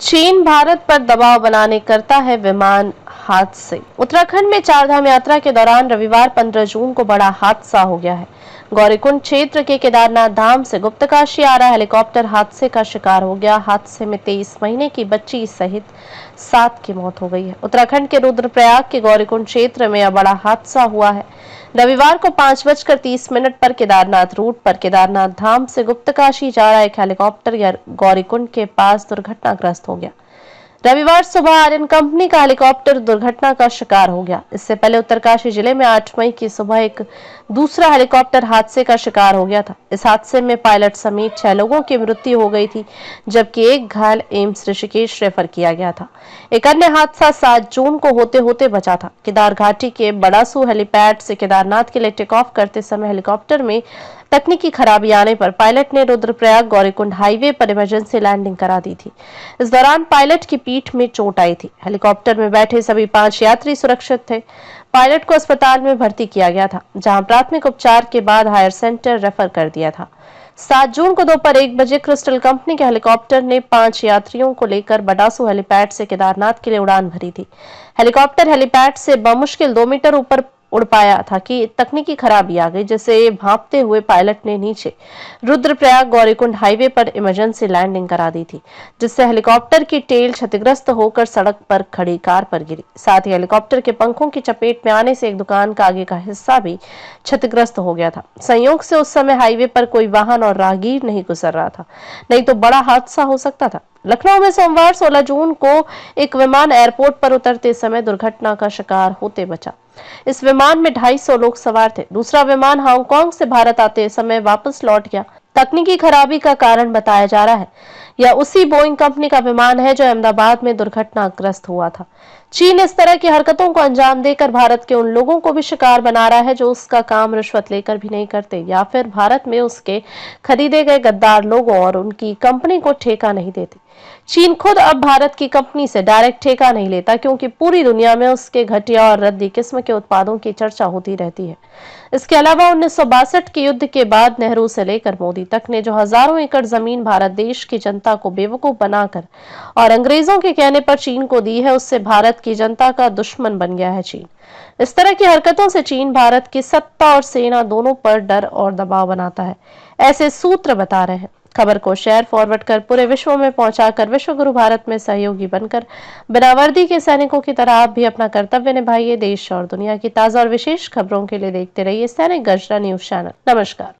चीन भारत पर दबाव बनाने करता है विमान हादसे। उत्तराखंड में चारधाम यात्रा के दौरान रविवार 15 जून को बड़ा हादसा हो गया है। गौरीकुंड क्षेत्र के केदारनाथ धाम से गुप्तकाशी आ रहा हेलीकॉप्टर हादसे का शिकार हो गया। हादसे में 23 महीने की बच्ची सहित 7 की मौत हो गई है। उत्तराखंड के रुद्रप्रयाग के गौरीकुंड क्षेत्र में यह बड़ा हादसा हुआ है। रविवार को 5:30 पर केदारनाथ रूट पर केदारनाथ धाम से गुप्तकाशी जा रहा एक हेलीकॉप्टर गौरीकुंड के पास दुर्घटनाग्रस्त हो गया। रविवार सुबह आर्यन कंपनी का हेलीकॉप्टर दुर्घटना का शिकार हो गया। इससे पहले उत्तरकाशी जिले में 8 मई की सुबह एक दूसरा हेलीकॉप्टर हादसे का शिकार हो गया था। इस हादसे में पायलट समेत 6 लोगों की मृत्यु हो गई थी, जबकि एक घायल एम्स ऋषिकेश रेफर किया गया था। एक अन्य हादसा 7 जून को होते होते बचा था। केदार घाटी के बड़ासू हेलीपैड से केदारनाथ के लिए टेक ऑफ करते समय हेलीकॉप्टर में तकनीकी खराबी आने पर पायलट ने रुद्रप्रयाग गौरीकुंड हाईवे पर इमरजेंसी लैंडिंग करा दी थी। इस दौरान पायलट की पीठ में चोट आई थी। हेलीकॉप्टर में बैठे सभी 5 यात्री सुरक्षित थे। पायलट को अस्पताल में भर्ती किया गया था, जहां प्राथमिक उपचार के बाद हायर सेंटर रेफर कर दिया था। 7 जून को दोपहर 1 बजे क्रिस्टल कंपनी के हेलीकॉप्टर ने 5 यात्रियों को लेकर बडासू हेलीपैड से केदारनाथ के लिए उड़ान भरी थी। हेलीकॉप्टर हेलीपैड से बमुश्किल 2 मीटर ऊपर उड़ पाया था कि तकनीकी खराबी आ गई, जिसे भांपते हुए पायलट ने नीचे रुद्रप्रयाग गौरीकुंड हाईवे पर इमरजेंसी लैंडिंग करा दी थी, जिससे हेलीकॉप्टर की टेल क्षतिग्रस्त होकर सड़क पर खड़ी कार पर गिरी। साथ ही हेलीकॉप्टर के पंखों की चपेट में आने से एक दुकान का आगे का हिस्सा भी क्षतिग्रस्त हो गया था। संयोग से उस समय हाईवे पर कोई वाहन और राहगीर नहीं गुजर रहा था, नहीं तो बड़ा हादसा हो सकता था। लखनऊ में सोमवार 16 जून को एक विमान एयरपोर्ट पर उतरते समय दुर्घटना का शिकार होते बचा। इस विमान में 250 लोग सवार थे। दूसरा विमान हांगकांग से भारत आते समय वापस लौट गया। तकनीकी खराबी का कारण बताया जा रहा है यह उसी बोइंग कंपनी का विमान है जो अहमदाबाद में दुर्घटनाग्रस्त हुआ था। चीन इस तरह की हरकतों को अंजाम देकर भारत के उन लोगों को भी शिकार बना रहा है जो उसका काम रिश्वत लेकर भी नहीं करते, या फिर भारत में उसके खरीदे गए गद्दार लोगों और उनकी कंपनी को ठेका नहीं देते। चीन खुद अब भारत की कंपनी से डायरेक्ट ठेका नहीं लेता, क्योंकि पूरी दुनिया में उसके घटिया और रद्दी किस्म के उत्पादों की चर्चा होती रहती है। इसके अलावा 1962 के युद्ध के बाद नेहरू से लेकर मोदी तक ने जो हजारों एकड़ जमीन भारत देश की जनता को बेवकूफ बनाकर और अंग्रेजों के कहने पर चीन को दी है, उससे भारत की जनता का दुश्मन बन गया है चीन। इस तरह की हरकतों से चीन भारत की सत्ता और सेना दोनों पर डर और दबाव बनाता है, ऐसे सूत्र बता रहे हैं। खबर को शेयर फॉरवर्ड कर पूरे विश्व में पहुंचाकर विश्व गुरु भारत में सहयोगी बनकर बिना वर्दी के सैनिकों की तरह आप भी अपना कर्तव्य निभाइए। देश और दुनिया की ताजा और विशेष खबरों के लिए देखते रहिए सैनिक गर्जना न्यूज चैनल। नमस्कार।